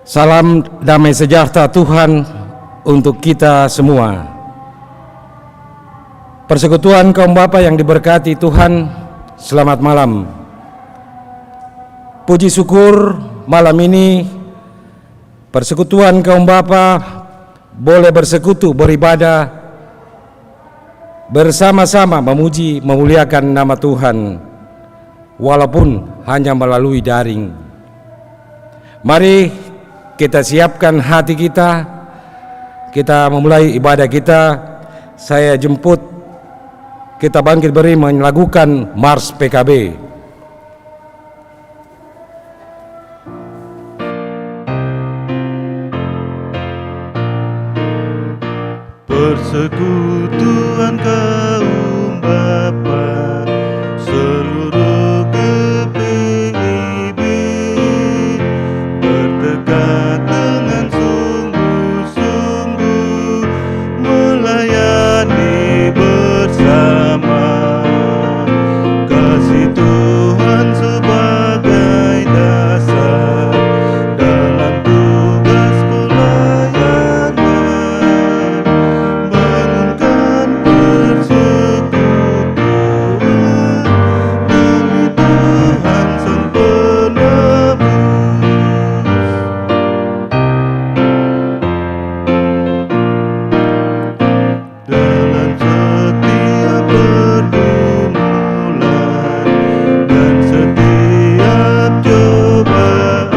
Salam damai sejahtera Tuhan untuk kita semua. Persekutuan kaum Bapa yang diberkati Tuhan, selamat malam. Puji syukur malam ini persekutuan kaum Bapa boleh bersekutu, beribadah bersama-sama, memuji, memuliakan nama Tuhan walaupun hanya melalui daring. Mari kita siapkan hati kita memulai ibadah kita. Saya jemput kita bangkit beri melakukan Mars PKB. Persekutuan kaum Bapa seluruh GPIB bertekad dengan sungguh-sungguh melayani bersama. Kasih Tuhan sebagai dasar dalam tugas pelayanan, bangunkan persekutuan demi Tuhan Sang Penebus. Dalam setiap pergumulan dan setiap cobaan,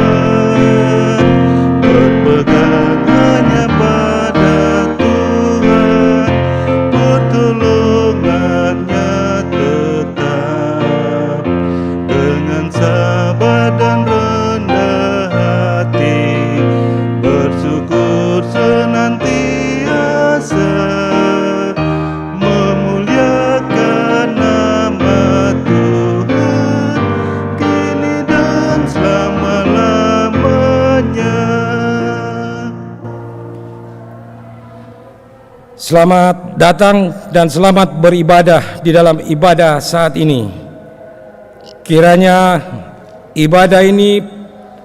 berpegang hanya pada Tuhan, pertolongannya tetap. Dengan sabar dan rendah hati, bersyukur senantiasa, memuliakan nama Tuhan kini dan selama-lamanya. Selamat datang dan selamat beribadah di dalam ibadah saat ini. Kiranya ibadah ini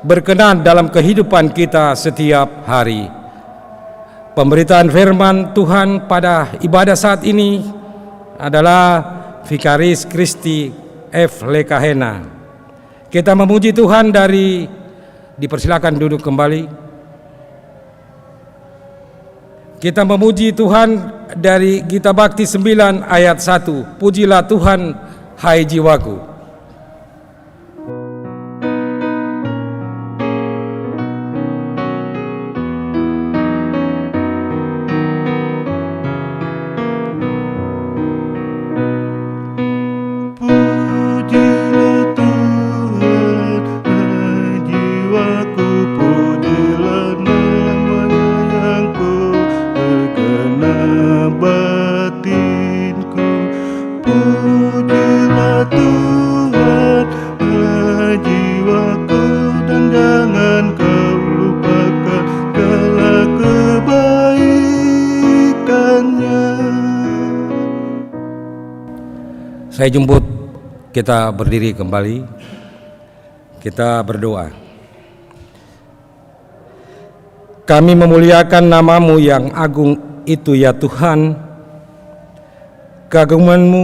berkenan dalam kehidupan kita setiap hari. Pemberitaan firman Tuhan pada ibadah saat ini adalah Vikaris Kristi F. Lekahena. Kita memuji Tuhan dari, dipersilakan duduk kembali. Kita memuji Tuhan dari Gita Bakti 9 ayat 1. Pujilah Tuhan, hai jiwaku. Pujilah Tuhan, hai jiwaku, pujilah namanya yang ku genap batinku. Pujilah Tuhan, hai jiwaku, dan jangan kau lupakan segala kebaikannya. Saya jemput kita berdiri kembali. Kita berdoa. Kami memuliakan nama-Mu yang agung itu ya Tuhan. Keagungan-Mu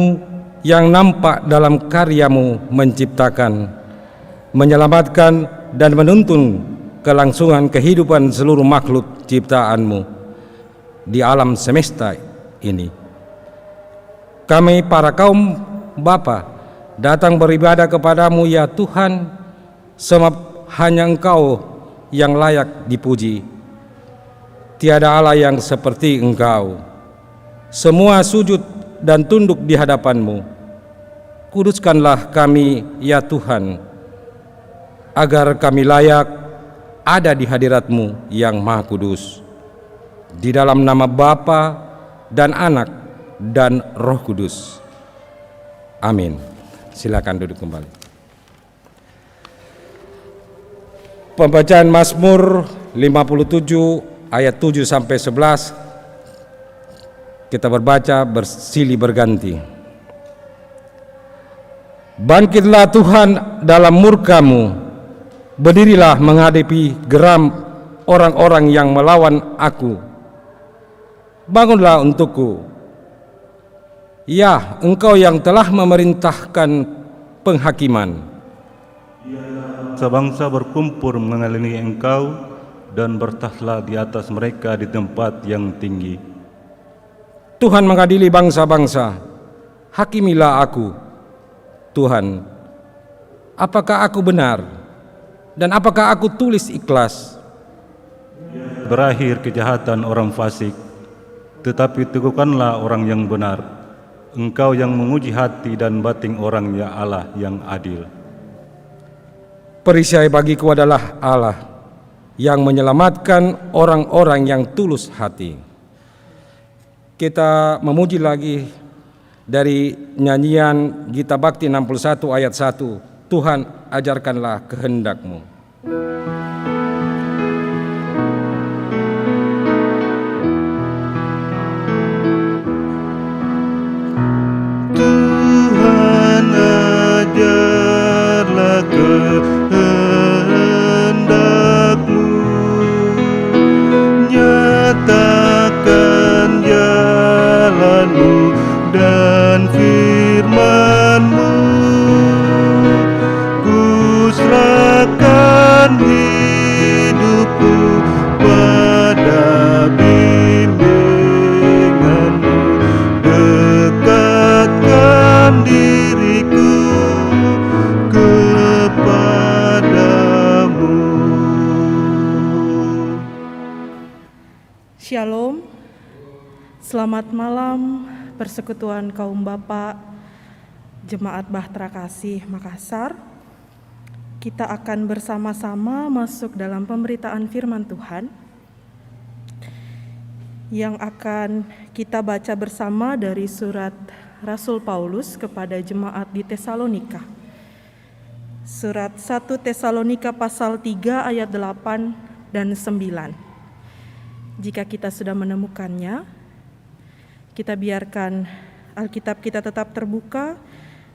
yang nampak dalam karya-Mu menciptakan, menyelamatkan dan menuntun kelangsungan kehidupan seluruh makhluk ciptaan-Mu di alam semesta ini. Kami para kaum Bapa datang beribadah kepadamu ya Tuhan, sebab hanya Engkau yang layak dipuji. Tiada Allah yang seperti Engkau. Semua sujud dan tunduk di hadapan-Mu. Kuduskanlah kami ya Tuhan, agar kami layak ada di hadirat-Mu yang Maha Kudus. Di dalam nama Bapa dan Anak dan Roh Kudus. Amin. Silakan duduk kembali. Pembacaan Mazmur 57 ayat 7 sampai 11. Kita berbaca bersilih berganti. Bangkitlah Tuhan dalam murka-Mu, berdirilah menghadapi geram orang-orang yang melawan aku. Bangunlah untukku. Ya, Engkau yang telah memerintahkan penghakiman. Sebangsa berkumpul mengelilingi Engkau dan bertahta di atas mereka di tempat yang tinggi. Tuhan mengadili bangsa-bangsa. Hakimilah aku, Tuhan. Apakah aku benar? Dan apakah aku tulis ikhlas? Berakhir kejahatan orang fasik, tetapi teguhkanlah orang yang benar. Engkau yang menguji hati dan batin orang, ya Allah yang adil. Perisai bagiku adalah Allah yang menyelamatkan orang-orang yang tulus hati. Kita memuji lagi dari nyanyian Gita Bakti 61 ayat 1. Tuhan, ajarkanlah kehendak-Mu. Tuhan, ajarlah kehendak-Mu, nyatakan jalan-Mu dan firman-Mu. Ku serahkan hidupku pada bimbingan-Mu, dekatkan diriku kepadamu. Shalom, selamat malam persekutuan kaum Bapak Jemaat Bahtera Kasih Makassar. Kita akan bersama-sama masuk dalam pemberitaan firman Tuhan yang akan kita baca bersama dari surat Rasul Paulus kepada jemaat di Tesalonika. Surat 1 Tesalonika pasal 3 ayat 8 dan 9. Jika kita sudah menemukannya, kita biarkan Alkitab kita tetap terbuka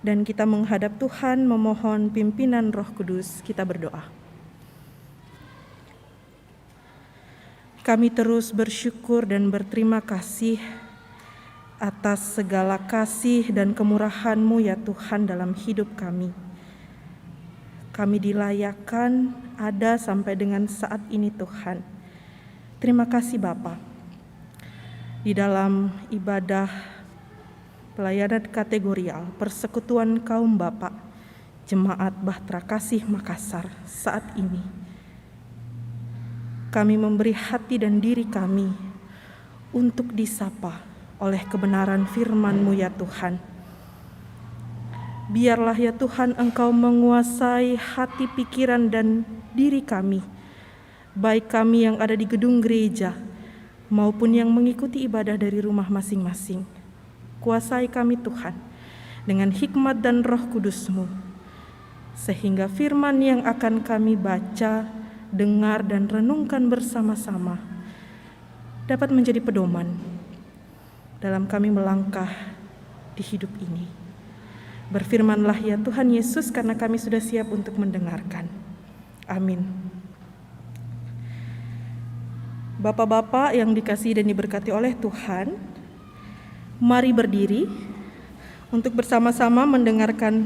dan kita menghadap Tuhan memohon pimpinan Roh Kudus. Kita berdoa. Kami terus bersyukur dan berterima kasih atas segala kasih dan kemurahan-Mu ya Tuhan dalam hidup kami. Kami dilayakkan ada sampai dengan saat ini Tuhan. Terima kasih Bapa. Di dalam ibadah pelayanan kategorial persekutuan kaum Bapak Jemaat Bahtera Kasih Makassar saat ini, kami memberi hati dan diri kami untuk disapa oleh kebenaran firman-Mu ya Tuhan. Biarlah ya Tuhan Engkau menguasai hati, pikiran, dan diri kami, baik kami yang ada di gedung gereja maupun yang mengikuti ibadah dari rumah masing-masing. Kuasai kami Tuhan dengan hikmat dan Roh Kudus-Mu, sehingga firman yang akan kami baca, dengar, dan renungkan bersama-sama dapat menjadi pedoman dalam kami melangkah di hidup ini. Berfirmanlah ya Tuhan Yesus, karena kami sudah siap untuk mendengarkan. Amin. Bapak-bapak yang dikasihi dan diberkati oleh Tuhan, mari berdiri untuk bersama-sama mendengarkan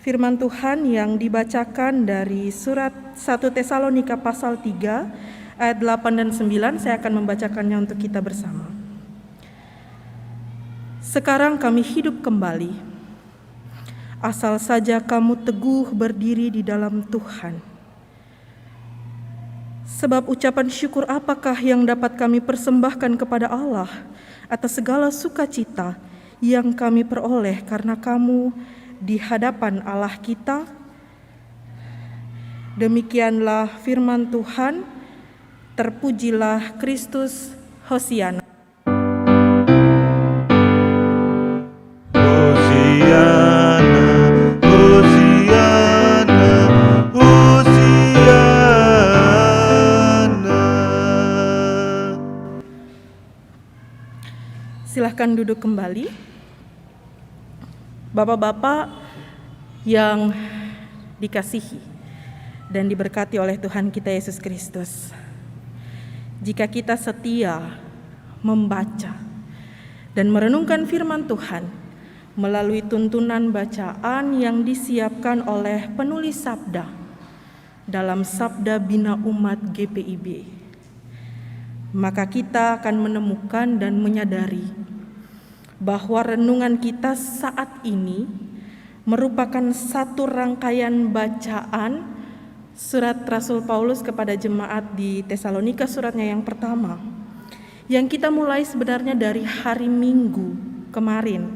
firman Tuhan yang dibacakan dari surat 1 Tesalonika pasal 3 ayat 8 dan 9. Saya akan membacakannya untuk kita bersama. Sekarang kami hidup kembali, asal saja kamu teguh berdiri di dalam Tuhan. Sebab ucapan syukur apakah yang dapat kami persembahkan kepada Allah atas segala sukacita yang kami peroleh karena kamu di hadapan Allah kita? Demikianlah firman Tuhan. Terpujilah Kristus. Hosiana. Silahkan duduk kembali. Bapak-bapak yang dikasihi dan diberkati oleh Tuhan kita Yesus Kristus. jika kita setia membaca dan merenungkan firman Tuhan melalui tuntunan bacaan yang disiapkan oleh penulis sabda dalam Sabda Bina Umat GPIB. Maka kita akan menemukan dan menyadari bahwa renungan kita saat ini merupakan satu rangkaian bacaan surat Rasul Paulus kepada jemaat di Tesalonika, suratnya yang pertama, yang kita mulai sebenarnya dari hari Minggu kemarin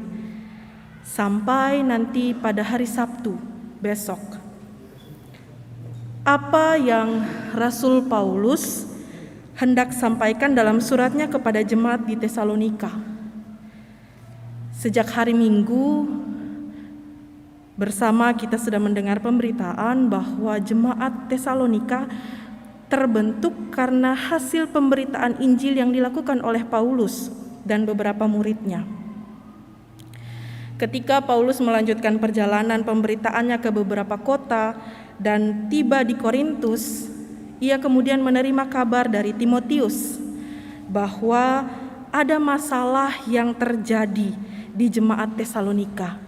sampai nanti pada hari Sabtu besok. Apa yang Rasul Paulus hendak sampaikan dalam suratnya kepada jemaat di Tesalonika? Sejak hari Minggu bersama kita sudah mendengar pemberitaan bahwa jemaat Tesalonika terbentuk karena hasil pemberitaan Injil yang dilakukan oleh Paulus dan beberapa muridnya. Ketika Paulus melanjutkan perjalanan pemberitaannya ke beberapa kota dan tiba di Korintus, ia kemudian menerima kabar dari Timotius bahwa ada masalah yang terjadi di jemaat Tesalonika.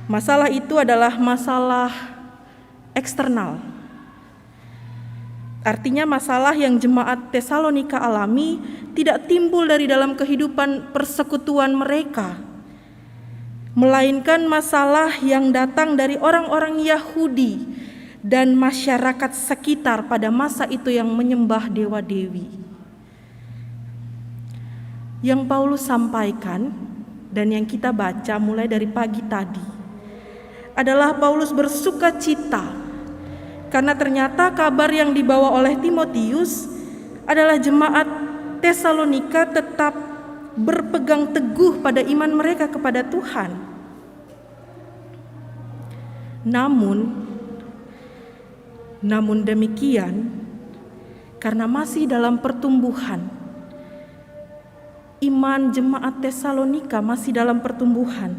Masalah itu adalah masalah eksternal. Artinya masalah yang jemaat Tesalonika alami tidak timbul dari dalam kehidupan persekutuan mereka, melainkan masalah yang datang dari orang-orang Yahudi dan masyarakat sekitar pada masa itu yang menyembah dewa-dewi. Yang Paulus sampaikan dan yang kita baca mulai dari pagi tadi adalah Paulus bersuka cita karena ternyata kabar yang dibawa oleh Timotius adalah jemaat Tesalonika tetap berpegang teguh pada iman mereka kepada Tuhan. Namun demikian, karena masih dalam pertumbuhan, iman jemaat Tesalonika masih dalam pertumbuhan,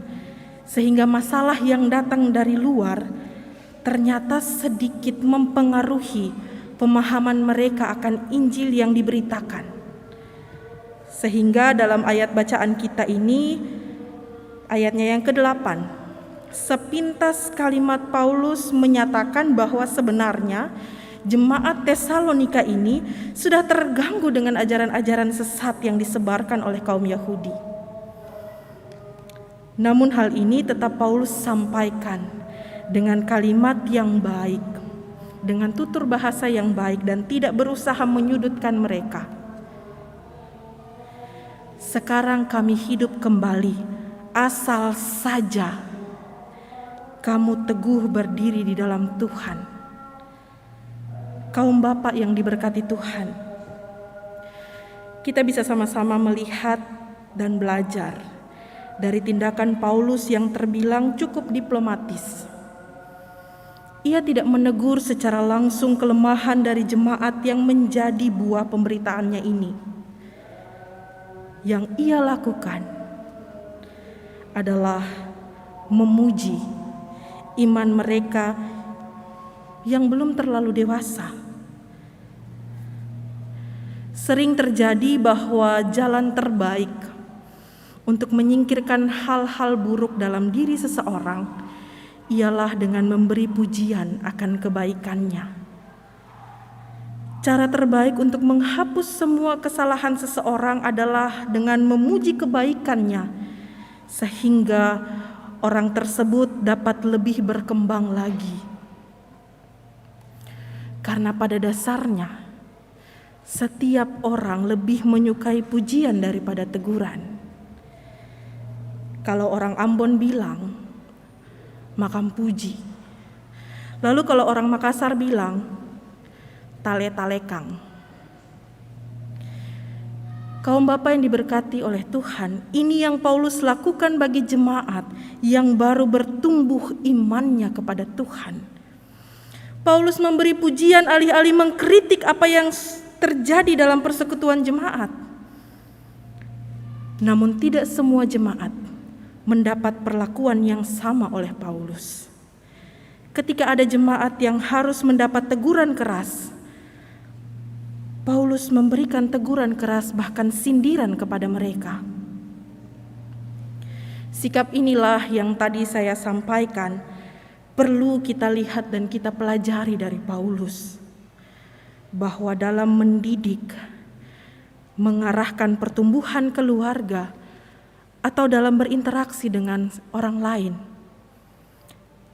sehingga masalah yang datang dari luar ternyata sedikit mempengaruhi pemahaman mereka akan Injil yang diberitakan. Sehingga dalam ayat bacaan kita ini, ayatnya yang ke-8, sepintas kalimat Paulus menyatakan bahwa sebenarnya jemaat Tesalonika ini sudah terganggu dengan ajaran-ajaran sesat yang disebarkan oleh kaum Yahudi. Namun hal ini tetap Paulus sampaikan dengan kalimat yang baik, dengan tutur bahasa yang baik dan tidak berusaha menyudutkan mereka. Sekarang kami hidup kembali, asal saja kamu teguh berdiri di dalam Tuhan. Kaum bapak yang diberkati Tuhan, kita bisa sama-sama melihat dan belajar dari tindakan Paulus yang terbilang cukup diplomatis. Ia tidak menegur secara langsung kelemahan dari jemaat yang menjadi buah pemberitaannya ini. Yang ia lakukan adalah memuji iman mereka yang belum terlalu dewasa. Sering terjadi bahwa jalan terbaik untuk menyingkirkan hal-hal buruk dalam diri seseorang ialah dengan memberi pujian akan kebaikannya. Cara terbaik untuk menghapus semua kesalahan seseorang adalah dengan memuji kebaikannya, sehingga orang tersebut dapat lebih berkembang lagi. Karena pada dasarnya, setiap orang lebih menyukai pujian daripada teguran. Kalau orang Ambon bilang, makam puji. Lalu kalau orang Makassar bilang, tale-talekang. Kaum bapak yang diberkati oleh Tuhan, ini yang Paulus lakukan bagi jemaat yang baru bertumbuh imannya kepada Tuhan. Paulus memberi pujian alih-alih mengkritik apa yang terjadi dalam persekutuan jemaat. Namun tidak semua jemaat mendapat perlakuan yang sama oleh Paulus. Ketika ada jemaat yang harus mendapat teguran keras, Paulus memberikan teguran keras, bahkan sindiran kepada mereka. Sikap inilah yang tadi saya sampaikan, perlu kita lihat dan kita pelajari dari Paulus, bahwa dalam mendidik, mengarahkan pertumbuhan keluarga, atau dalam berinteraksi dengan orang lain,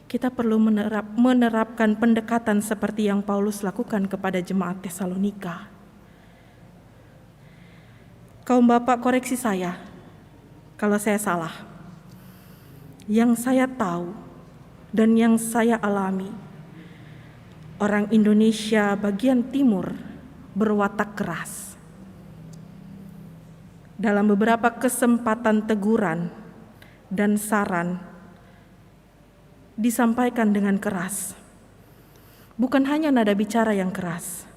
kita perlu menerapkan pendekatan seperti yang Paulus lakukan kepada jemaat Tesalonika. Kaum bapak, koreksi saya kalau saya salah. Yang saya tahu dan yang saya alami, orang Indonesia bagian timur berwatak keras. Dalam beberapa kesempatan teguran dan saran disampaikan dengan keras. Bukan hanya nada bicara yang keras,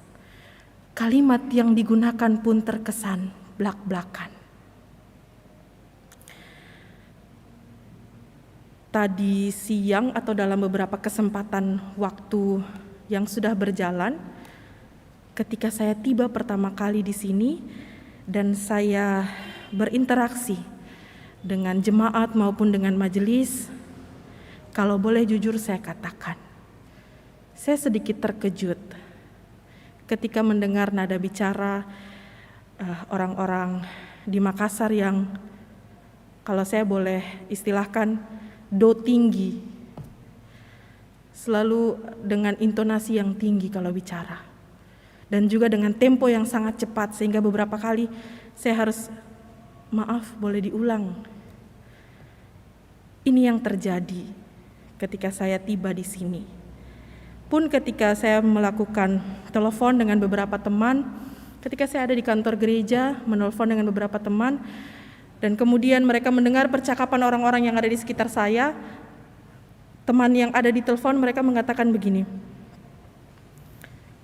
kalimat yang digunakan pun terkesan blak-blakan. Tadi siang atau dalam beberapa kesempatan waktu yang sudah berjalan, ketika saya tiba pertama kali di sini dan saya berinteraksi dengan jemaat maupun dengan majelis, kalau boleh jujur saya katakan, saya sedikit terkejut ketika mendengar nada bicara orang-orang di Makassar yang, kalau saya boleh istilahkan, do tinggi, selalu dengan intonasi yang tinggi kalau bicara, dan juga dengan tempo yang sangat cepat, sehingga beberapa kali saya harus, maaf boleh diulang. Ini yang terjadi ketika saya tiba di sini. Pun ketika saya melakukan telepon dengan beberapa teman, ketika saya ada di kantor gereja, menelpon dengan beberapa teman, dan kemudian mereka mendengar percakapan orang-orang yang ada di sekitar saya, teman yang ada di telepon mereka mengatakan begini,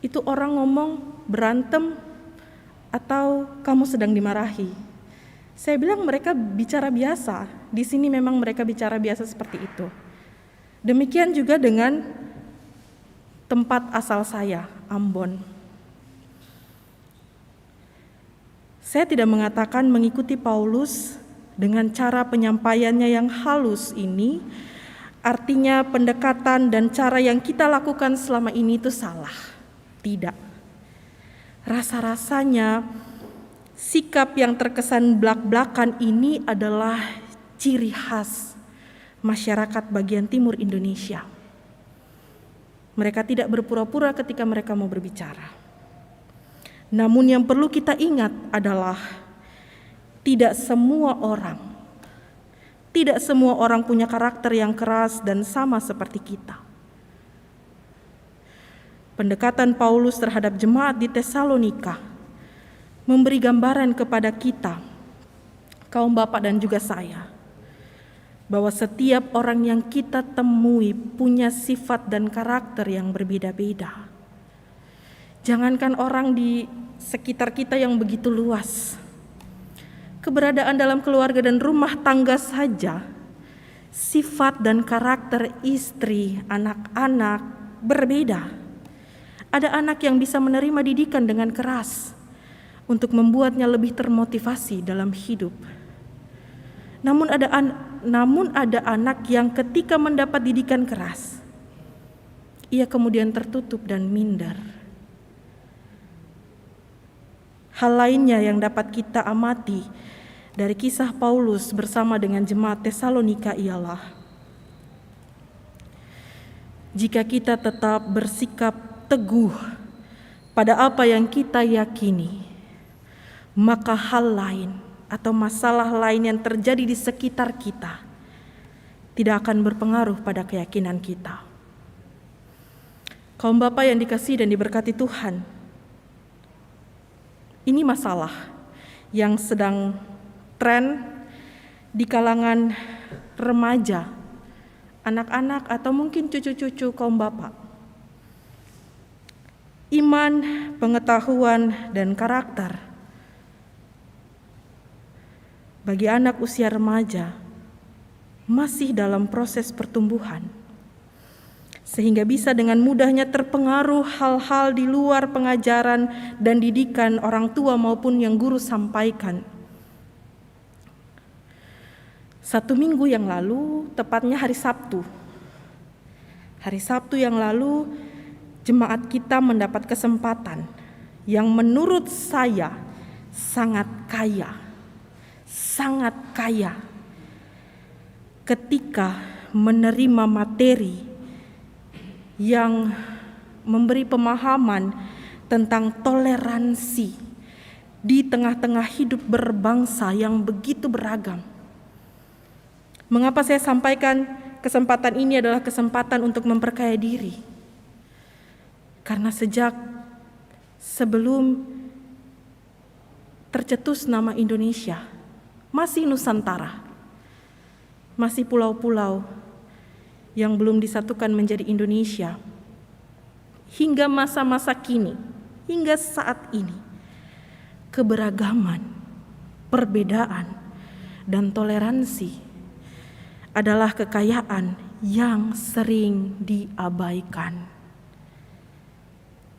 itu orang ngomong berantem atau kamu sedang dimarahi? Saya bilang mereka bicara biasa, di sini memang mereka bicara biasa seperti itu. Demikian juga dengan tempat asal saya, Ambon. Saya tidak mengatakan mengikuti Paulus dengan cara penyampaiannya yang halus ini, artinya pendekatan dan cara yang kita lakukan selama ini itu salah. Tidak. Rasa-rasanya sikap yang terkesan blak-blakan ini adalah ciri khas masyarakat bagian timur Indonesia. Mereka tidak berpura-pura ketika mereka mau berbicara. Namun yang perlu kita ingat adalah tidak semua orang punya karakter yang keras dan sama seperti kita. Pendekatan Paulus terhadap jemaat di Tesalonika memberi gambaran kepada kita, kaum bapak dan juga saya, bahwa setiap orang yang kita temui punya sifat dan karakter yang berbeda-beda. Jangankan orang di sekitar kita yang begitu luas, keberadaan dalam keluarga dan rumah tangga saja, sifat dan karakter istri, anak-anak berbeda. Ada anak yang bisa menerima didikan dengan keras untuk membuatnya lebih termotivasi dalam hidup. Namun ada anak yang ketika mendapat didikan keras, ia kemudian tertutup dan minder. Hal lainnya yang dapat kita amati dari kisah Paulus bersama dengan jemaat Tesalonika ialah, jika kita tetap bersikap teguh pada apa yang kita yakini, maka hal lain atau masalah lain yang terjadi di sekitar kita tidak akan berpengaruh pada keyakinan kita. Kaum bapak yang dikasihi dan diberkati Tuhan, ini masalah yang sedang tren di kalangan remaja, anak-anak atau mungkin cucu-cucu kaum bapak. Iman, pengetahuan, dan karakter bagi anak usia remaja masih dalam proses pertumbuhan. sehingga bisa dengan mudahnya terpengaruh hal-hal di luar pengajaran dan didikan orang tua maupun yang guru sampaikan. 1 minggu yang lalu, tepatnya hari Sabtu yang lalu, jemaat kita mendapat kesempatan yang menurut saya sangat kaya ketika menerima materi yang memberi pemahaman tentang toleransi di tengah-tengah hidup berbangsa yang begitu beragam. Mengapa saya sampaikan kesempatan ini adalah kesempatan untuk memperkaya diri? Karena sejak sebelum tercetus nama Indonesia, masih Nusantara, masih pulau-pulau yang belum disatukan menjadi Indonesia, hingga masa-masa kini, hingga saat ini, keberagaman, perbedaan, dan toleransi adalah kekayaan yang sering diabaikan.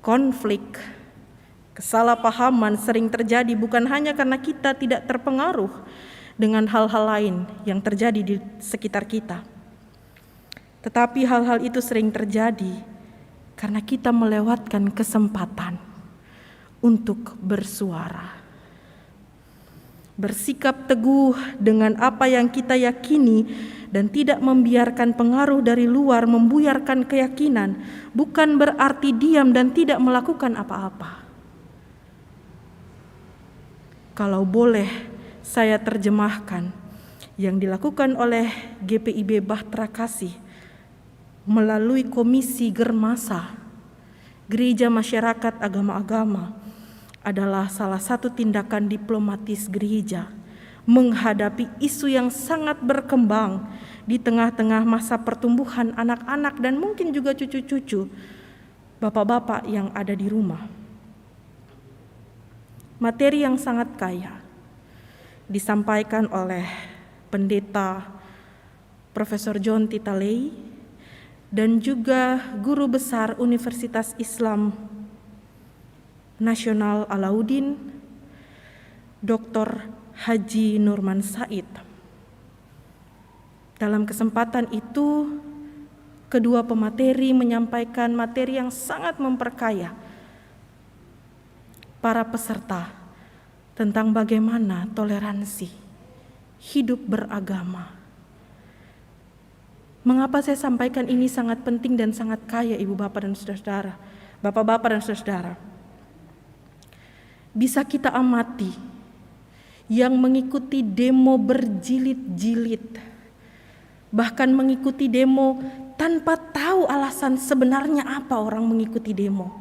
Konflik, kesalahpahaman sering terjadi bukan hanya karena kita tidak terpengaruh dengan hal-hal lain yang terjadi di sekitar kita, tetapi hal-hal itu sering terjadi karena kita melewatkan kesempatan untuk bersuara. Bersikap teguh dengan apa yang kita yakini dan tidak membiarkan pengaruh dari luar membuyarkan keyakinan bukan berarti diam dan tidak melakukan apa-apa. Kalau boleh saya terjemahkan yang dilakukan oleh GPIB Bahtera Kasih melalui Komisi Germasa Gereja Masyarakat Agama-Agama adalah salah satu tindakan diplomatis gereja menghadapi isu yang sangat berkembang di tengah-tengah masa pertumbuhan anak-anak dan mungkin juga cucu-cucu bapak-bapak yang ada di rumah. Materi yang sangat kaya disampaikan oleh Pendeta Profesor John Titalei dan juga Guru Besar Universitas Islam Nasional Alauddin, Dr. Haji Nurman Said. Dalam kesempatan itu, kedua pemateri menyampaikan materi yang sangat memperkaya para peserta tentang bagaimana toleransi hidup beragama. Mengapa saya sampaikan ini sangat penting dan sangat kaya, Ibu Bapak dan Saudara-saudara, Bapak-bapak dan Saudara? Bisa kita amati yang mengikuti demo berjilid-jilid, bahkan mengikuti demo tanpa tahu alasan sebenarnya apa orang mengikuti demo.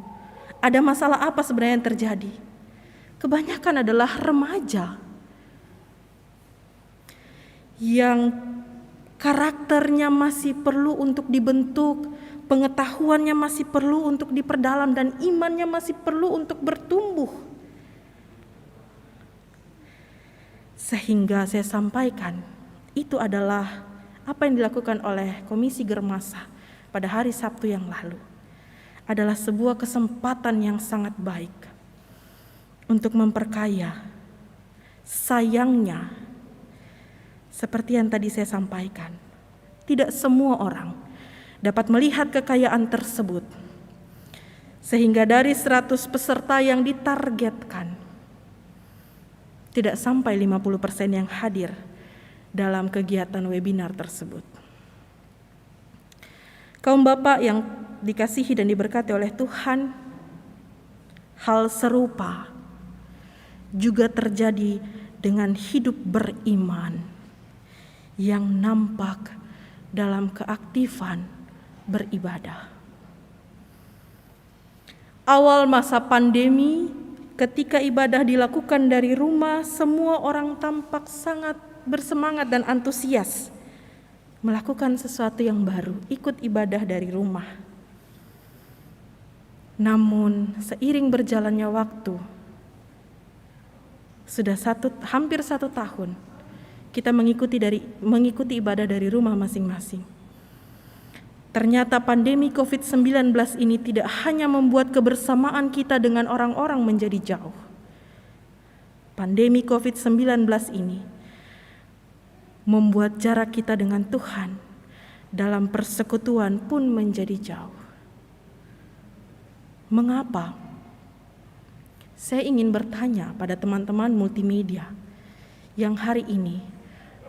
Ada masalah apa sebenarnya yang terjadi? Kebanyakan adalah remaja yang karakternya masih perlu untuk dibentuk, pengetahuannya masih perlu untuk diperdalam, dan imannya masih perlu untuk bertumbuh. Sehingga saya sampaikan, itu adalah apa yang dilakukan oleh Komisi Germasa pada hari Sabtu yang lalu. Adalah sebuah kesempatan yang sangat baik untuk memperkaya. Sayangnya, seperti yang tadi saya sampaikan, tidak semua orang dapat melihat kekayaan tersebut. Sehingga dari 100 peserta yang ditargetkan, tidak sampai 50% yang hadir dalam kegiatan webinar tersebut. Kaum bapak yang dikasihi dan diberkati oleh Tuhan, hal serupa juga terjadi dengan hidup beriman yang nampak dalam keaktifan beribadah. Awal masa pandemi, ketika ibadah dilakukan dari rumah, semua orang tampak sangat bersemangat dan antusias melakukan sesuatu yang baru, ikut ibadah dari rumah. Namun seiring berjalannya waktu, sudah hampir satu tahun kita mengikuti ibadah dari rumah masing-masing. Ternyata pandemi COVID-19 ini tidak hanya membuat kebersamaan kita dengan orang-orang menjadi jauh. Pandemi COVID-19 ini membuat jarak kita dengan Tuhan dalam persekutuan pun menjadi jauh. Mengapa? Saya ingin bertanya pada teman-teman multimedia yang hari ini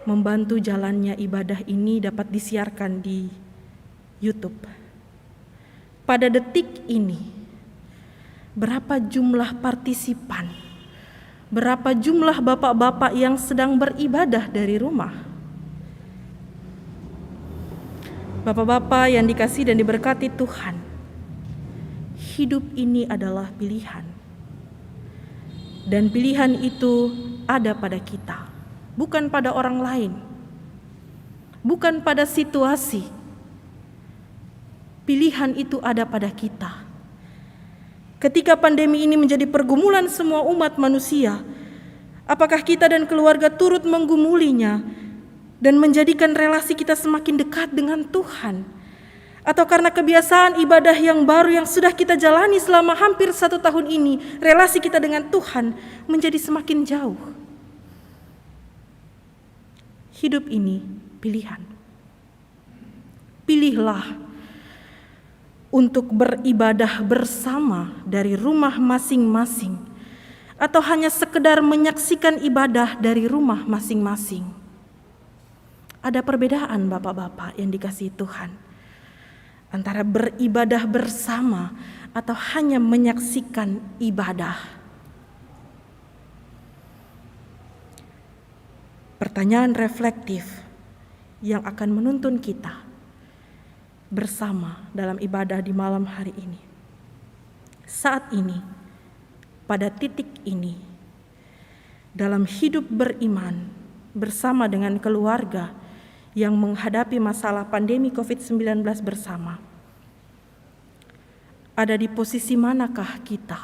membantu jalannya ibadah ini dapat disiarkan di YouTube. Pada detik ini, berapa jumlah partisipan? Berapa jumlah bapak-bapak yang sedang beribadah dari rumah? Bapak-bapak yang dikasihi dan diberkati Tuhan, hidup ini adalah pilihan. Dan pilihan itu ada pada kita, bukan pada orang lain, bukan pada situasi. Pilihan itu ada pada kita. Ketika pandemi ini menjadi pergumulan semua umat manusia, apakah kita dan keluarga turut menggumulinya dan menjadikan relasi kita semakin dekat dengan Tuhan? Atau karena kebiasaan ibadah yang baru yang sudah kita jalani selama hampir 1 tahun ini, relasi kita dengan Tuhan menjadi semakin jauh? Hidup ini pilihan. Pilihlah untuk beribadah bersama dari rumah masing-masing, atau hanya sekedar menyaksikan ibadah dari rumah masing-masing. Ada perbedaan bapak-bapak yang dikasihi Tuhan antara beribadah bersama atau hanya menyaksikan ibadah. Pertanyaan reflektif yang akan menuntun kita bersama dalam ibadah di malam hari ini. Saat ini, pada titik ini, dalam hidup beriman bersama dengan keluarga yang menghadapi masalah pandemi COVID-19 bersama, ada di posisi manakah kita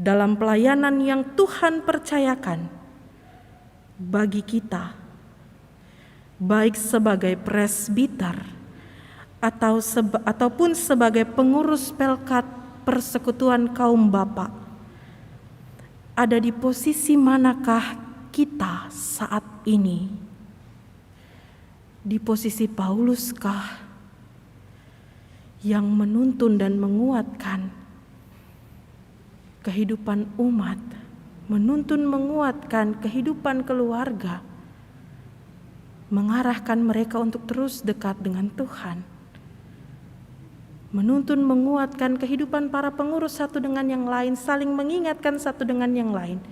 dalam pelayanan yang Tuhan percayakan bagi kita, baik sebagai presbiter ataupun sebagai pengurus pelkat persekutuan kaum bapak? Ada di posisi manakah kita saat ini? Di posisi Pauluskah yang menuntun dan menguatkan kehidupan umat, menuntun menguatkan kehidupan keluarga, mengarahkan mereka untuk terus dekat dengan Tuhan, menuntun menguatkan kehidupan para pengurus satu dengan yang lain, saling mengingatkan satu dengan yang lain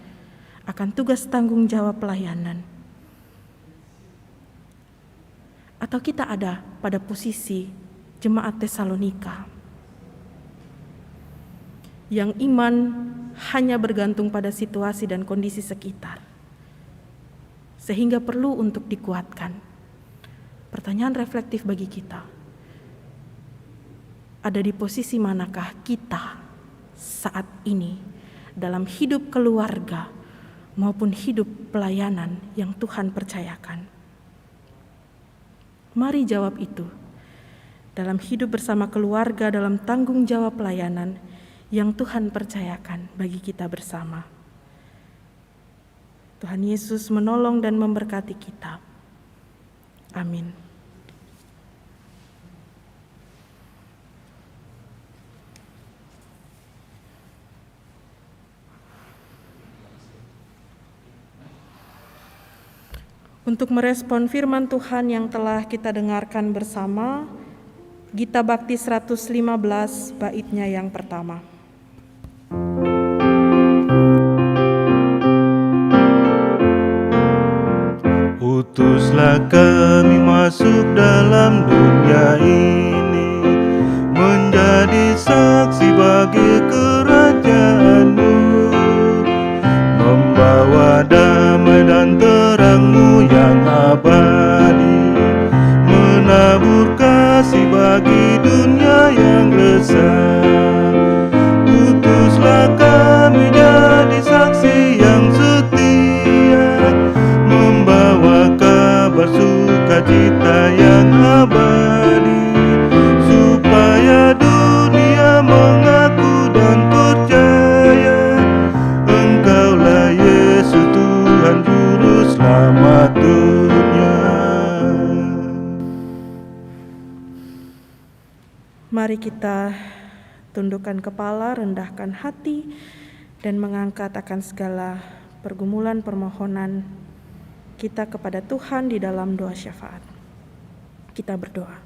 akan tugas tanggung jawab pelayanan? Atau kita ada pada posisi jemaat Tesalonika yang iman hanya bergantung pada situasi dan kondisi sekitar, sehingga perlu untuk dikuatkan? Pertanyaan reflektif bagi kita, ada di posisi manakah kita saat ini dalam hidup keluarga maupun hidup pelayanan yang Tuhan percayakan? Mari jawab itu dalam hidup bersama keluarga, dalam tanggung jawab pelayanan yang Tuhan percayakan bagi kita bersama. Tuhan Yesus menolong dan memberkati kita. Amin. Untuk merespon firman Tuhan yang telah kita dengarkan bersama, Gita Bakti 115 baitnya yang pertama. Utuslah kami masuk dalam dunia ini, menjadi saksi bagi kerajaan-Mu, membawa damai dan terang-Mu yang abadi, menabur kasih bagi dunia yang resah. Utuslah kami jadi saksi yang setia, membawa kabar sukacita sukacita yang abadi, supaya dunia mengaku dan percaya Engkaulah Yesus Tuhan Juru Selamat dunia. Mari kita tundukkan kepala, rendahkan hati, dan mengangkat akan segala pergumulan permohonan kita kepada Tuhan di dalam doa syafaat. Kita berdoa.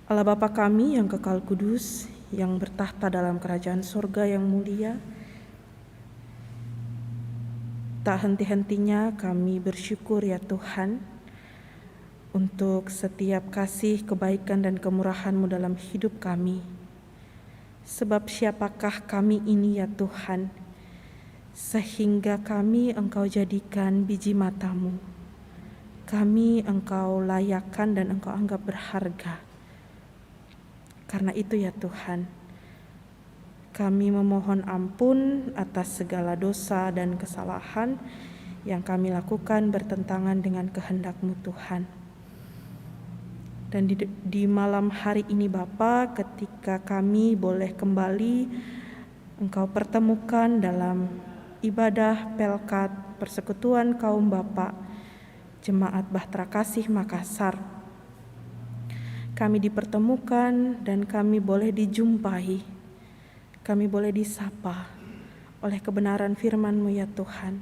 Allah Bapa kami yang kekal kudus, yang bertahta dalam kerajaan surga yang mulia, tak henti-hentinya kami bersyukur ya Tuhan, untuk setiap kasih, kebaikan, dan kemurahan-Mu dalam hidup kami. Sebab siapakah kami ini ya Tuhan, sehingga kami Engkau jadikan biji mata-Mu. Kami Engkau layakkan dan Engkau anggap berharga. Karena itu ya Tuhan, kami memohon ampun atas segala dosa dan kesalahan yang kami lakukan bertentangan dengan kehendak-Mu Tuhan. Dan di malam hari ini Bapa, ketika kami boleh kembali Engkau pertemukan dalam ibadah Pelkat Persekutuan Kaum Bapa Jemaat Bahtera Kasih Makassar, kami dipertemukan dan kami boleh dijumpai, kami boleh disapa oleh kebenaran firman-Mu ya Tuhan.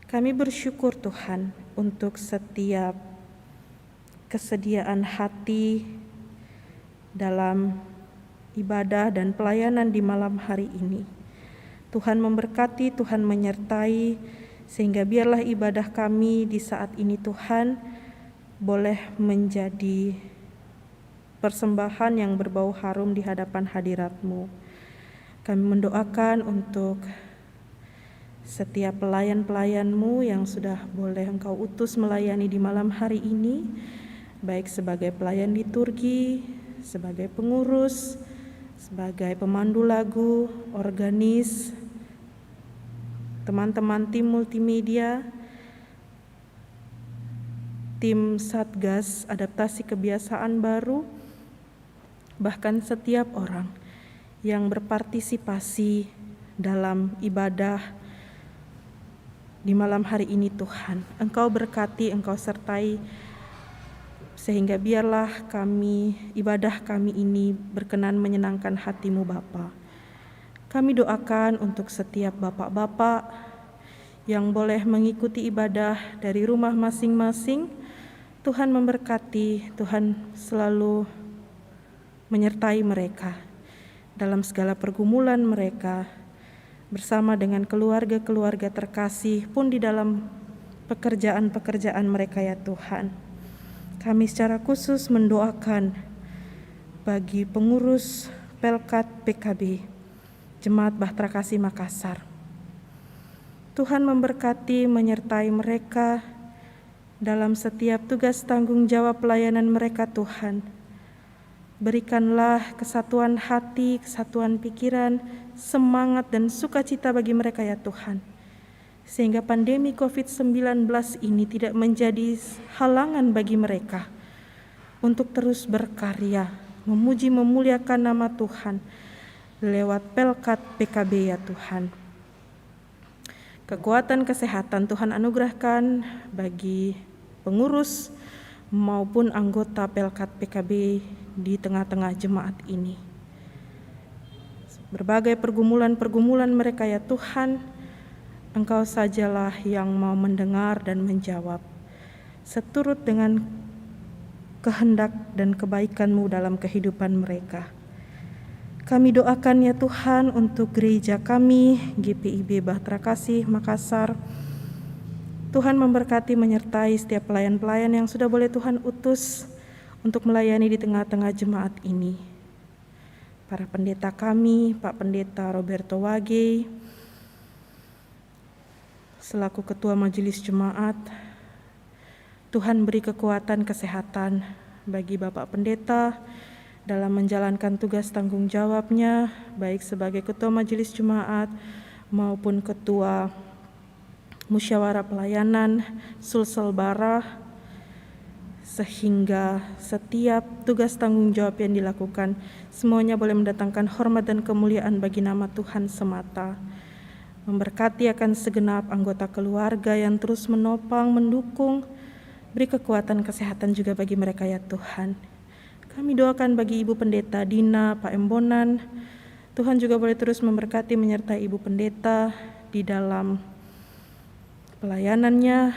Kami bersyukur Tuhan untuk setiap kesediaan hati dalam ibadah dan pelayanan di malam hari ini. Tuhan memberkati, Tuhan menyertai, sehingga biarlah ibadah kami di saat ini Tuhan boleh menjadi persembahan yang berbau harum di hadapan hadirat-Mu. Kami mendoakan untuk setiap pelayan-pelayan-Mu yang sudah boleh Engkau utus melayani di malam hari ini, baik sebagai pelayan liturgi, sebagai pengurus, sebagai pemandu lagu, organis, teman-teman tim multimedia, tim Satgas Adaptasi Kebiasaan Baru, bahkan setiap orang yang berpartisipasi dalam ibadah di malam hari ini Tuhan. Engkau berkati, Engkau sertai, sehingga biarlah ibadah kami ini berkenan menyenangkan hati-Mu Bapa. Kami doakan untuk setiap bapak-bapak yang boleh mengikuti ibadah dari rumah masing-masing. Tuhan memberkati, Tuhan selalu menyertai mereka dalam segala pergumulan mereka, bersama dengan keluarga-keluarga terkasih pun di dalam pekerjaan-pekerjaan mereka ya Tuhan. Kami secara khusus mendoakan bagi pengurus Pelkat PKB Jemaat Bahtera Kasih Makassar. Tuhan memberkati, menyertai mereka dalam setiap tugas tanggung jawab pelayanan mereka Tuhan. Berikanlah kesatuan hati, kesatuan pikiran, semangat dan sukacita bagi mereka ya Tuhan, sehingga pandemi COVID-19 ini tidak menjadi halangan bagi mereka untuk terus berkarya, memuji memuliakan nama Tuhan lewat Pelkat PKB ya Tuhan. Kekuatan kesehatan Tuhan anugerahkan bagi pengurus maupun anggota Pelkat PKB di tengah-tengah jemaat ini. Berbagai pergumulan-pergumulan mereka ya Tuhan, Engkau sajalah yang mau mendengar dan menjawab seturut dengan kehendak dan kebaikan-Mu dalam kehidupan mereka. Kami doakan ya Tuhan untuk gereja kami, GPIB Bahtera Kasih Makassar. Tuhan memberkati, menyertai setiap pelayan-pelayan yang sudah boleh Tuhan utus untuk melayani di tengah-tengah jemaat ini. Para pendeta kami, Pak Pendeta Roberto Wage, selaku Ketua Majelis Jemaat, Tuhan beri kekuatan kesehatan bagi Bapak Pendeta dalam menjalankan tugas tanggung jawabnya, baik sebagai Ketua Majelis Jemaat maupun Ketua Musyawarah Pelayanan Sulsel Barah, sehingga setiap tugas tanggung jawab yang dilakukan semuanya boleh mendatangkan hormat dan kemuliaan bagi nama Tuhan semata. Memberkati akan segenap anggota keluarga yang terus menopang, mendukung, beri kekuatan kesehatan juga bagi mereka ya Tuhan. Kami doakan bagi Ibu Pendeta Dina, Pak Embonan, Tuhan juga boleh terus memberkati menyertai Ibu Pendeta di dalam pelayanannya,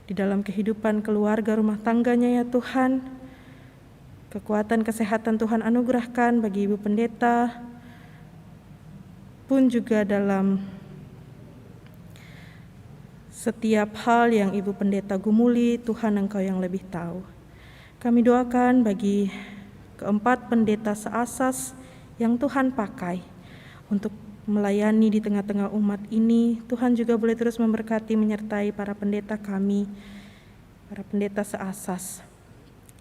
di dalam kehidupan keluarga rumah tangganya ya Tuhan. Kekuatan kesehatan Tuhan anugerahkan bagi Ibu Pendeta, pun juga dalam setiap hal yang Ibu Pendeta gumuli, Tuhan Engkau yang lebih tahu. Kami doakan bagi keempat pendeta seasas yang Tuhan pakai untuk melayani di tengah-tengah umat ini. Tuhan juga boleh terus memberkati menyertai para pendeta kami, para pendeta seasas,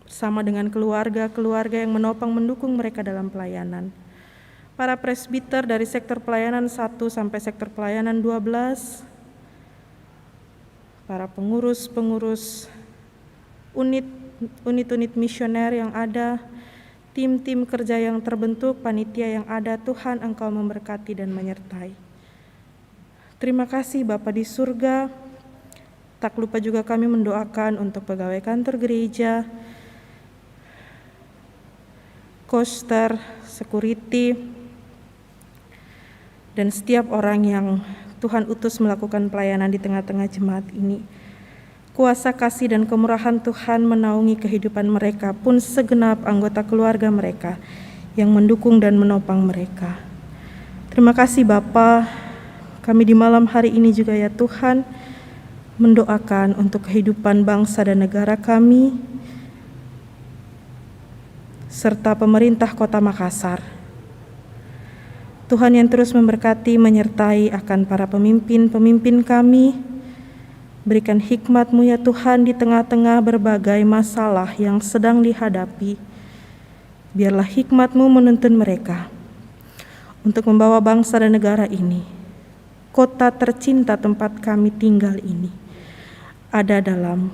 bersama dengan keluarga-keluarga yang menopang mendukung mereka dalam pelayanan. Para presbiter dari sektor pelayanan 1 sampai sektor pelayanan 12, para pengurus-pengurus unit-unit misioner yang ada, tim-tim kerja yang terbentuk, panitia yang ada, Tuhan Engkau memberkati dan menyertai. Terima kasih Bapa di surga. Tak lupa juga kami mendoakan untuk pegawai kantor gereja, koster, security, dan setiap orang yang Tuhan utus melakukan pelayanan di tengah-tengah jemaat ini. Kuasa kasih dan kemurahan Tuhan menaungi kehidupan mereka pun segenap anggota keluarga mereka yang mendukung dan menopang mereka. Terima kasih Bapa. Kami di malam hari ini juga ya Tuhan mendoakan untuk kehidupan bangsa dan negara kami serta pemerintah Kota Makassar. Tuhan yang terus memberkati menyertai akan para pemimpin-pemimpin kami. Berikan hikmat-Mu ya Tuhan di tengah-tengah berbagai masalah yang sedang dihadapi. Biarlah hikmat-Mu menuntun mereka untuk membawa bangsa dan negara ini, kota tercinta tempat kami tinggal ini, ada dalam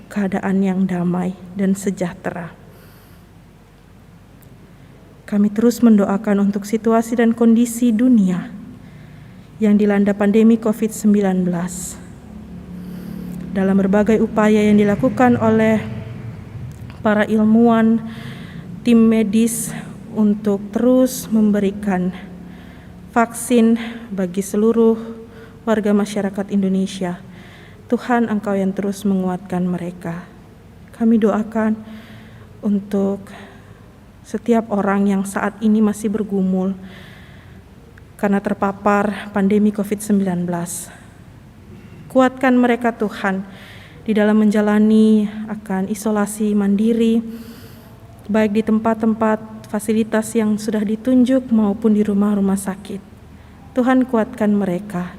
keadaan yang damai dan sejahtera. Kami terus mendoakan untuk situasi dan kondisi dunia yang dilanda pandemi COVID-19. Dalam berbagai upaya yang dilakukan oleh para ilmuwan, tim medis untuk terus memberikan vaksin bagi seluruh warga masyarakat Indonesia. Tuhan Engkau yang terus menguatkan mereka. Kami doakan untuk setiap orang yang saat ini masih bergumul karena terpapar pandemi COVID-19. Kuatkan mereka Tuhan di dalam menjalani akan isolasi mandiri, baik di tempat-tempat fasilitas yang sudah ditunjuk maupun di rumah-rumah sakit. Tuhan kuatkan mereka,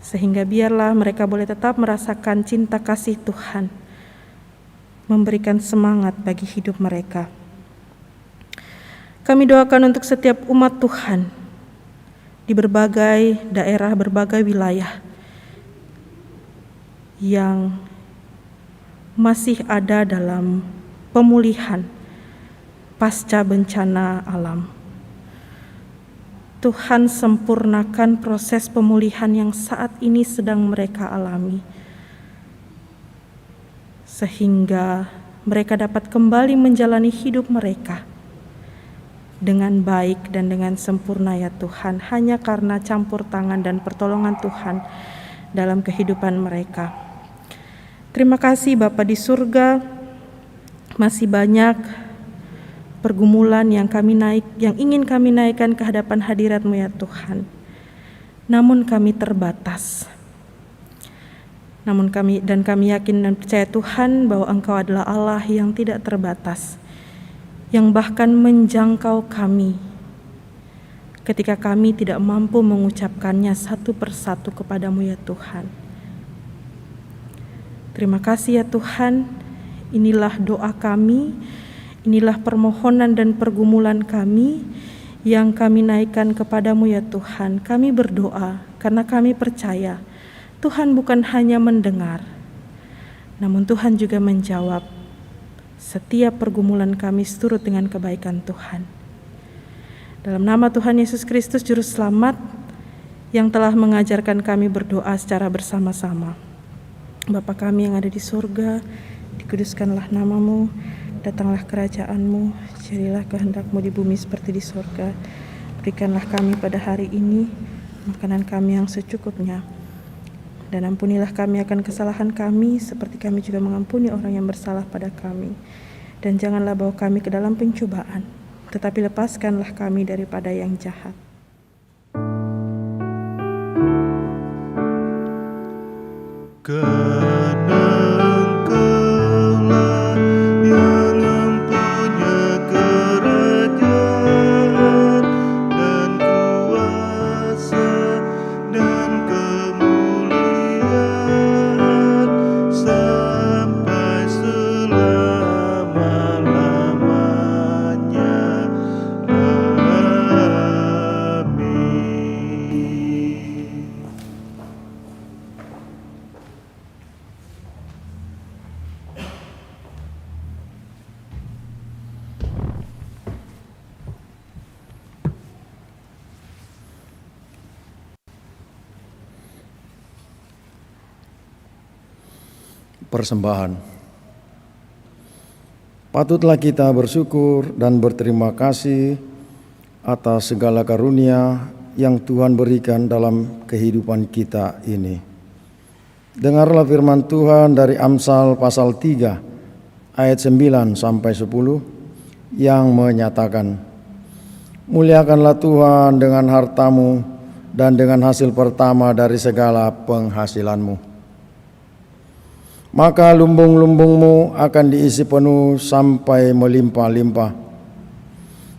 sehingga biarlah mereka boleh tetap merasakan cinta kasih Tuhan, memberikan semangat bagi hidup mereka. Kami doakan untuk setiap umat Tuhan di berbagai daerah, berbagai wilayah yang masih ada dalam pemulihan pasca bencana alam. Tuhan sempurnakan proses pemulihan yang saat ini sedang mereka alami, sehingga mereka dapat kembali menjalani hidup mereka dengan baik dan dengan sempurna ya Tuhan, hanya karena campur tangan dan pertolongan Tuhan dalam kehidupan mereka. Terima kasih Bapa di surga. Masih banyak pergumulan yang ingin kami naikkan ke hadapan hadirat-Mu ya Tuhan. Namun kami terbatas. Kami yakin dan percaya Tuhan bahwa Engkau adalah Allah yang tidak terbatas, yang bahkan menjangkau kami ketika kami tidak mampu mengucapkannya satu persatu kepadamu ya Tuhan. Terima kasih ya Tuhan, inilah doa kami, inilah permohonan dan pergumulan kami yang kami naikkan kepadamu ya Tuhan. Kami berdoa karena kami percaya Tuhan bukan hanya mendengar, Namun Tuhan juga menjawab, setiap pergumulan kami turut dengan kebaikan Tuhan. Dalam nama Tuhan Yesus Kristus Juru Selamat yang telah mengajarkan kami berdoa secara bersama-sama. Bapa kami yang ada di surga, dikuduskanlah namamu, datanglah kerajaanmu, jadilah kehendak-Mu di bumi seperti di surga. Berikanlah kami pada hari ini makanan kami yang secukupnya. Dan ampunilah kami akan kesalahan kami, seperti kami juga mengampuni orang yang bersalah pada kami. Dan janganlah bawa kami ke dalam pencobaan, tetapi lepaskanlah kami daripada yang jahat. Karena Engkaulah yang mempunyai kerajaan dan kuasa dan kemuliaan sampai selama-lamanya. Amin. Persembahan. Patutlah kita bersyukur dan berterima kasih atas segala karunia yang Tuhan berikan dalam kehidupan kita ini. Dengarlah firman Tuhan dari Amsal pasal 3 ayat 9 sampai 10 yang menyatakan, muliakanlah Tuhan dengan hartamu dan dengan hasil pertama dari segala penghasilanmu. Maka lumbung-lumbungmu akan diisi penuh sampai melimpah-limpah,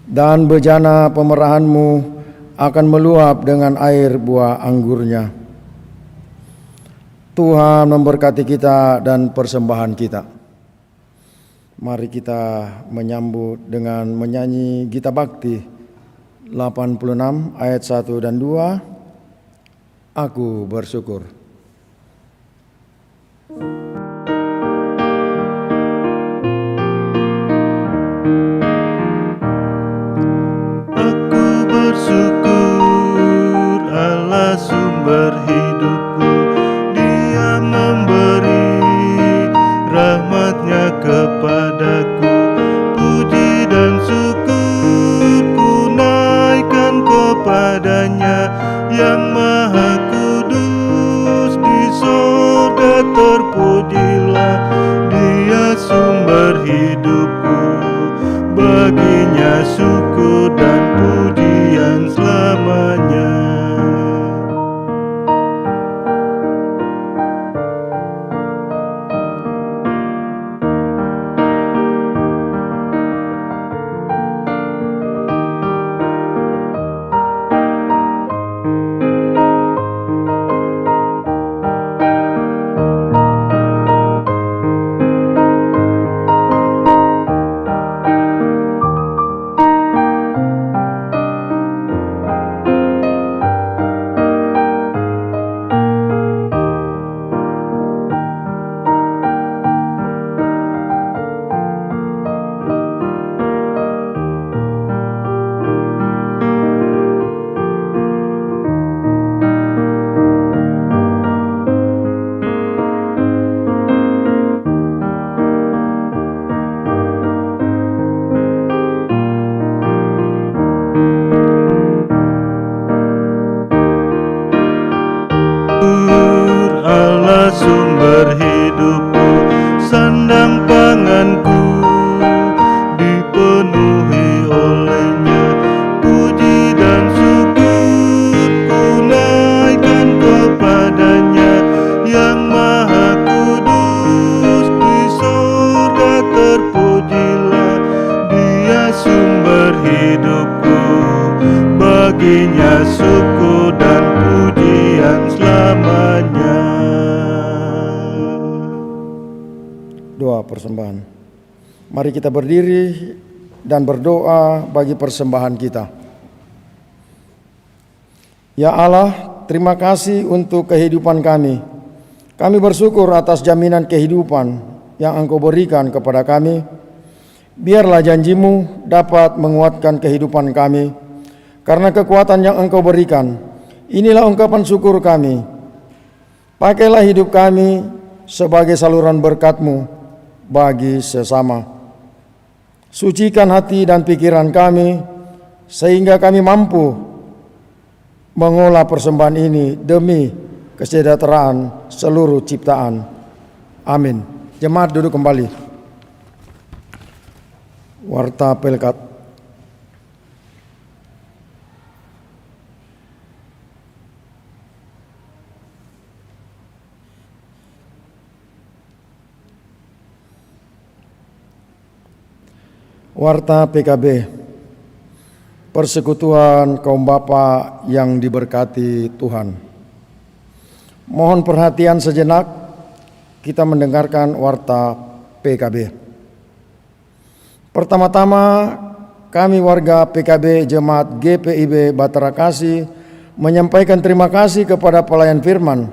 dan bejana pemerahanmu akan meluap dengan air buah anggurnya. Tuhan memberkati kita dan persembahan kita. Mari kita menyambut dengan menyanyi Gita Bakti 86 ayat 1 dan 2. Aku bersyukur. Bersyukur Allah sumber hidupku, Dia memberi rahmat-Nya kepadaku. Puji dan syukur ku naikkan kepadanya, yang maha kudus di sorga terpujilah. Dia sumber hidupku, baginya syukur dan pujian selamanya. Allah sumber hidupku, sandang panganku dipenuhi olehnya. Puji dan syukur ku naikkan kepadanya, yang maha kudus di sorga terpujilah. Dia sumber hidupku, baginya syukur dan pujian selamanya. Doa persembahan. Mari kita berdiri dan berdoa bagi persembahan kita. Ya Allah, terima kasih untuk kehidupan kami. Kami bersyukur atas jaminan kehidupan yang Engkau berikan kepada kami. Biarlah janji-Mu dapat menguatkan kehidupan kami, karena kekuatan yang Engkau berikan. Inilah ungkapan syukur kami. Pakailah hidup kami sebagai saluran berkat-Mu bagi sesama. Sucikan hati dan pikiran kami, sehingga kami mampu mengolah persembahan ini demi kesejahteraan seluruh ciptaan. Amin. Jemaat duduk kembali. Warta Pelkat. Warta PKB. Persekutuan kaum bapa yang diberkati Tuhan. Mohon perhatian sejenak, kita mendengarkan warta PKB. Pertama-tama, kami warga PKB Jemaat GPIB Batara Kasih menyampaikan terima kasih kepada pelayan firman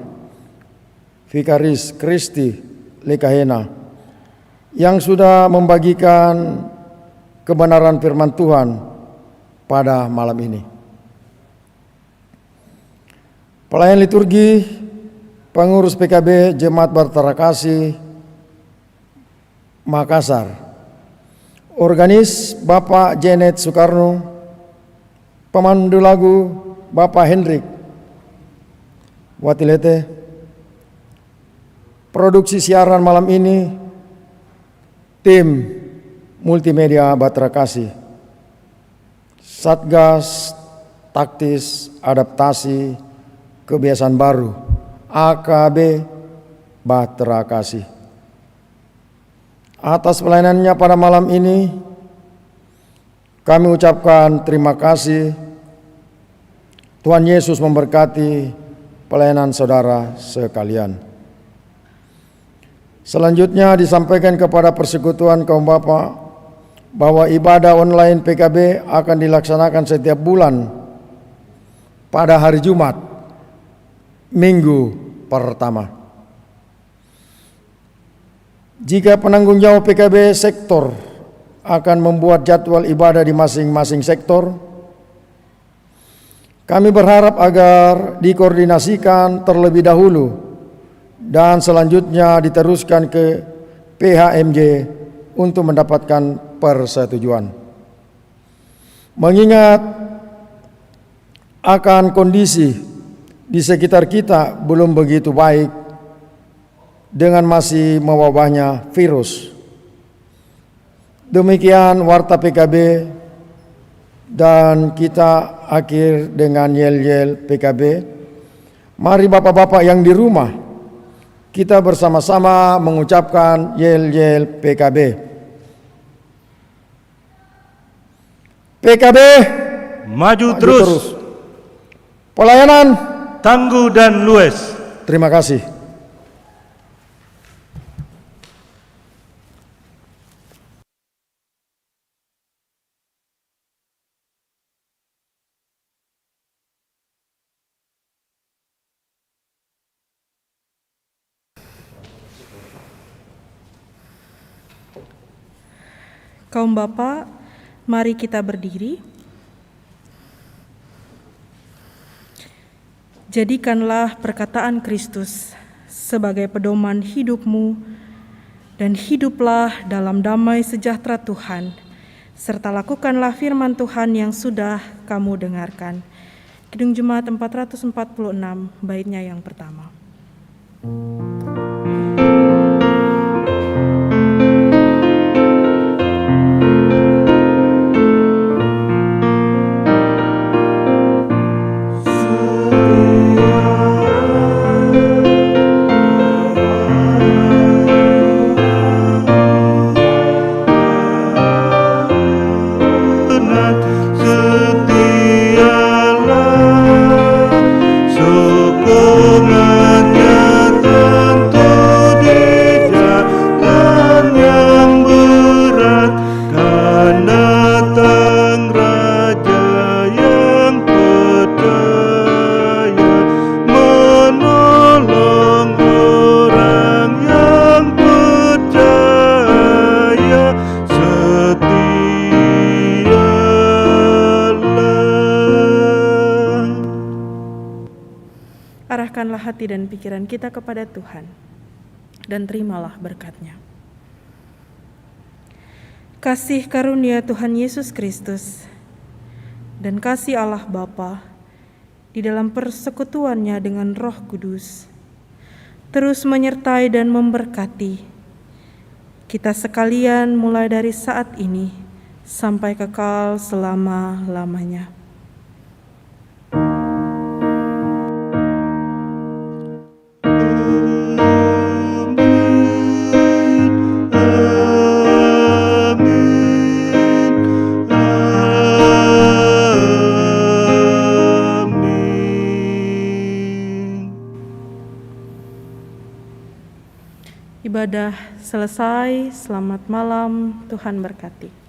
Vikaris Kristi Lekahena yang sudah membagikan kebenaran firman Tuhan pada malam ini. Pelayan liturgi, pengurus PKB Jemaat Batara Kasih Makassar, organis Bapak Janet Soekarno, pemandu lagu Bapak Hendrik Watilete, produksi siaran malam ini tim multimedia Batara Kasih, Satgas Taktis Adaptasi Kebiasaan Baru AKB Batara Kasih. Atas pelayanannya pada malam ini, kami ucapkan terima kasih. Tuhan Yesus memberkati pelayanan saudara sekalian. Selanjutnya disampaikan kepada persekutuan kaum bapa bahwa ibadah online PKB akan dilaksanakan setiap bulan pada hari Jumat, minggu pertama. Jika penanggung jawab PKB sektor akan membuat jadwal ibadah di masing-masing sektor, kami berharap agar dikoordinasikan terlebih dahulu dan selanjutnya diteruskan ke PHMJ untuk mendapatkan persetujuan. Mengingat akan kondisi di sekitar kita belum begitu baik dengan masih mewabahnya virus. Demikian warta PKB, dan kita akhir dengan yel-yel PKB. Mari bapak-bapak yang di rumah, kita bersama-sama mengucapkan yel-yel PKB. PKB Maju terus. Pelayanan Tangguh dan luas. Terima kasih. Kaum Bapa, mari kita berdiri. Jadikanlah perkataan Kristus sebagai pedoman hidupmu, dan hiduplah dalam damai sejahtera Tuhan, serta lakukanlah firman Tuhan yang sudah kamu dengarkan. Kidung Jemaat 446, baitnya yang pertama. Sokongannya Arahkanlah hati dan pikiran kita kepada Tuhan, dan terimalah berkat-Nya. Kasih karunia Tuhan Yesus Kristus dan kasih Allah Bapa di dalam persekutuannya dengan Roh Kudus terus menyertai dan memberkati kita sekalian mulai dari saat ini sampai kekal selama-lamanya. Ibadah selesai, selamat malam, Tuhan berkati.